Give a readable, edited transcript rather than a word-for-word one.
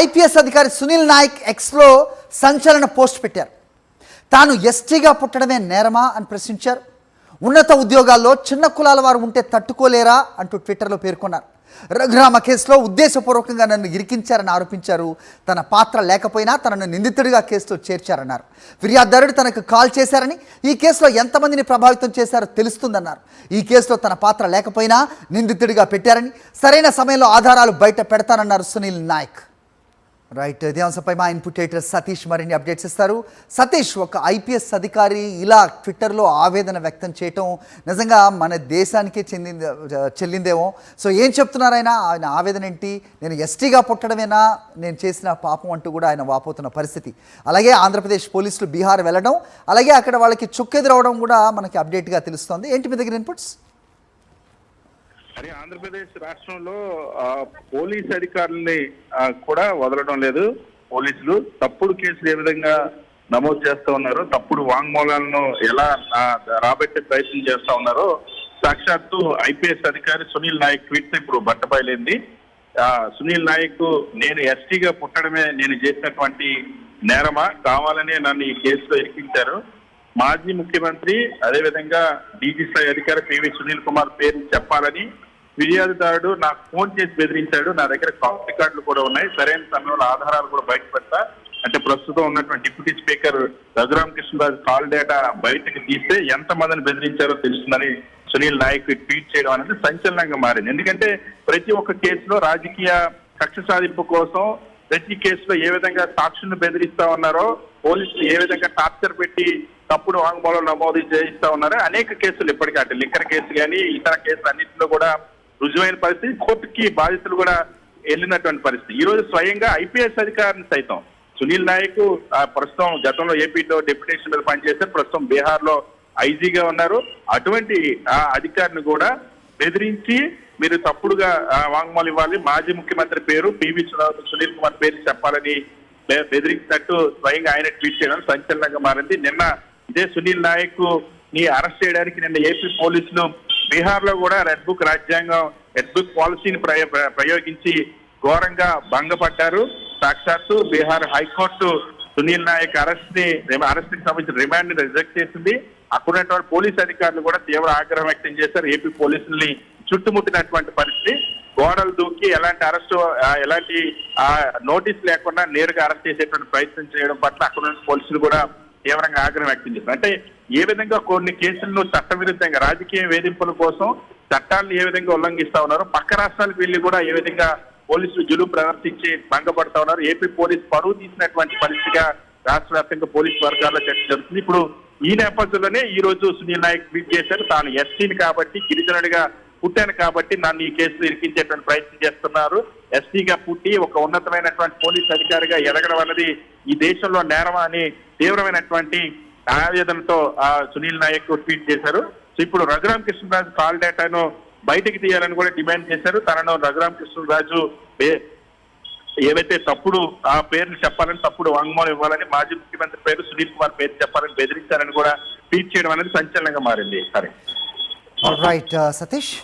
IPS అధికారి సునీల్ నాయక్ ఎక్స్లో సంచలన పోస్ట్ పెట్టారు. తాను ఎస్టీగా పుట్టడమే నేరమా అని ప్రశ్నించారు. ఉన్నత ఉద్యోగాల్లో చిన్న కులాల వారు ఉంటే తట్టుకోలేరా అంటూ ట్విట్టర్లో పేర్కొన్నారు. రఘురామ కేసులో ఉద్దేశపూర్వకంగా నన్ను ఇరికించారని ఆరోపించారు. తన పాత్ర లేకపోయినా తనను నిందితుడిగా కేసులో చేర్చారన్నారు. ఫిర్యాదుదారుడు తనకు కాల్ చేశారని, ఈ కేసులో ఎంతమందిని ప్రభావితం చేశారో తెలుస్తుందన్నారు. ఈ కేసులో తన పాత్ర లేకపోయినా నిందితుడిగా పెట్టారని, సరైన సమయంలో ఆధారాలు బయట పెడతానన్నారు సునీల్ నాయక్. రైట్, ఇదే అంశంపై మా ఇన్పుట్ ఎడిటర్ సతీష్ మరిన్ని అప్డేట్స్ ఇస్తారు. సతీష్, ఒక ఐపీఎస్ అధికారి ఇలా ట్విట్టర్లో ఆవేదన వ్యక్తం చేయటం నిజంగా మన దేశానికే చెల్లిందేమో. సో ఏం చెప్తున్నారు ఆయన ఆవేదన ఏంటి? నేను ఎస్టీగా పుట్టడమేనా నేను చేసిన పాపం అంటూ కూడా ఆయన వాపోతున్న పరిస్థితి. అలాగే ఆంధ్రప్రదేశ్ పోలీసులు బీహార్ వెళ్ళడం, అలాగే అక్కడ వాళ్ళకి చుక్కెదురవడం కూడా మనకి అప్డేట్గా తెలుస్తోంది. ఏంటి మీ దగ్గర ఇన్పుట్స్? అరే, ఆంధ్రప్రదేశ్ రాష్ట్రంలో పోలీస్ అధికారుల్ని కూడా వదలడం లేదు. పోలీసులు తప్పుడు కేసులు ఏ విధంగా నమోదు చేస్తా ఉన్నారో, తప్పుడు వాంగ్మూలాలను ఎలా రాబట్టే ప్రయత్నం చేస్తా ఉన్నారో సాక్షాత్తు ఐపీఎస్ అధికారి సునీల్ నాయక్ ట్వీట్ ఇప్పుడు బట్టబయలైంది. సునీల్ నాయక్ నేను ఎస్టీగా పుట్టడమే నేను చేసినటువంటి నేరమా, కావాలనే నన్ను ఈ కేసులో ఇరికించారు. మాజీ ముఖ్యమంత్రి అదేవిధంగా డీజీ స్థాయి అధికారి పివి సునీల్ కుమార్ పేరు చెప్పాలని ఫిర్యాదుదారుడు నాకు ఫోన్ చేసి బెదిరించాడు. నా దగ్గర కాల్ రికార్డులు కూడా ఉన్నాయి, సరైన సమయంలో ఆధారాలు కూడా బయట పెడతా అంటే ప్రస్తుతం ఉన్నటువంటి deputy speaker Raghurama Krishnaraju call data బయటకు తీస్తే ఎంతమందిని బెదిరించారో తెలుస్తుందని సునీల్ నాయక్ ట్వీట్ చేయడం అనేది సంచలనంగా మారింది. ఎందుకంటే ప్రతి ఒక్క కేసులో రాజకీయ కక్ష సాధింపు కోసం ప్రతి కేసులో ఏ విధంగా సాక్షులను బెదిరిస్తా ఉన్నారో, పోలీసులు ఏ విధంగా టార్చర్ పెట్టి తప్పుడు వాంగ్మూలం నమోదు చేయిస్తా ఉన్నారో అనేక కేసులు ఇప్పటికీ అటు లిక్కర్ కేసు కానీ ఇతర కేసులు అన్నింటిలో కూడా రుజువైన పరిస్థితి, కోర్టుకి బాధితులు కూడా వెళ్ళినటువంటి పరిస్థితి. ఈ రోజు స్వయంగా ఐపీఎస్ అధికారిని సైతం సునీల్ నాయక్ ప్రస్తుతం గతంలో ఏపీలో డెప్యుటేషన్ మీద పనిచేశారు, ప్రస్తుతం బీహార్ లో ఐజీగా ఉన్నారు. అటువంటి అధికారిని కూడా బెదిరించి మీరు తప్పుడుగా వాంగ్మూలం ఇవ్వాలి, మాజీ ముఖ్యమంత్రి పేరు పివి సునీల్ కుమార్ పేరు చెప్పాలని బెదిరించినట్టు స్వయంగా ఆయన ట్వీట్ చేయడం సంచలనంగా మారింది. నిన్న ఇదే సునీల్ నాయక్ ని అరెస్ట్ చేయడానికి నిన్న ఏపీ పోలీసులు బీహార్ లో కూడా రెడ్ బుక్ రాజ్యాంగం, రెడ్ బుక్ పాలసీని ప్రయోగించి ఘోరంగా భంగపడ్డారు. సాక్షాత్తు బీహార్ హైకోర్టు సునీల్ నాయక్ అరెస్ట్ కి సంబంధించిన రిమాండ్ ని రిజెక్ట్ చేసింది. అక్కడ ఉన్నటువంటి పోలీస్ అధికారులు కూడా తీవ్ర ఆగ్రహం వ్యక్తం చేశారు. ఏపీ పోలీసుల్ని చుట్టుముట్టినటువంటి పరిస్థితి, గోడలు దూకి ఎలాంటి అరెస్టు ఎలాంటి నోటీస్ లేకుండా నేరుగా అరెస్ట్ చేసేటువంటి ప్రయత్నం చేయడం పట్ల అక్కడ ఉన్న పోలీసులు కూడా తీవ్రంగా ఆగ్రహం వ్యక్తం చేశారు. అంటే ఏ విధంగా కొన్ని కేసులను చట్టవిరుద్ధంగా రాజకీయ వేధింపుల కోసం చట్టాలను ఏ విధంగా ఉల్లంఘిస్తా ఉన్నారో, పక్క రాష్ట్రాలకు వెళ్లి కూడా ఏ విధంగా పోలీసులు జులుం ప్రదర్శించి భంగపడతా ఉన్నారు. ఏపీ పోలీసు పరువు తీసినటువంటి పరిస్థితిగా రాష్ట్ర వ్యాప్తంగా పోలీసు వర్గాల్లో చర్చ జరుగుతుంది. ఇప్పుడు ఈ నేపథ్యంలోనే ఈ రోజు సునీల్ నాయక్ ట్వీట్ చేశారు, తాను ఎస్టీని కాబట్టి, గిరిజనుడిగా పుట్టాను కాబట్టి నన్ను ఈ కేసులో ఇరికించేటువంటి ప్రయత్నం చేస్తున్నారు. ఎస్టీగా పుట్టి ఒక ఉన్నతమైనటువంటి పోలీస్ అధికారిగా ఎదగడం అన్నది ఈ దేశంలో నేరమా అని తీవ్రమైనటువంటి ఆవేదనతో సునీల్ నాయక్ ట్వీట్ చేశారు. సో ఇప్పుడు రఘురామ కృష్ణరాజు కాల్ డేటాను బయటకు తీయాలని కూడా డిమాండ్ చేశారు. తనను రఘురామ కృష్ణరాజు ఏవైతే తప్పుడు పేర్లు చెప్పాలని, తప్పుడు వాంగ్మూలం ఇవ్వాలని, మాజీ ముఖ్యమంత్రి పేరు సునీల్ కుమార్ పేరు చెప్పాలని బెదిరించారని కూడా ట్వీట్ చేయడం అనేది సంచలనంగా మారింది. సరే, రైట్ సతీష్.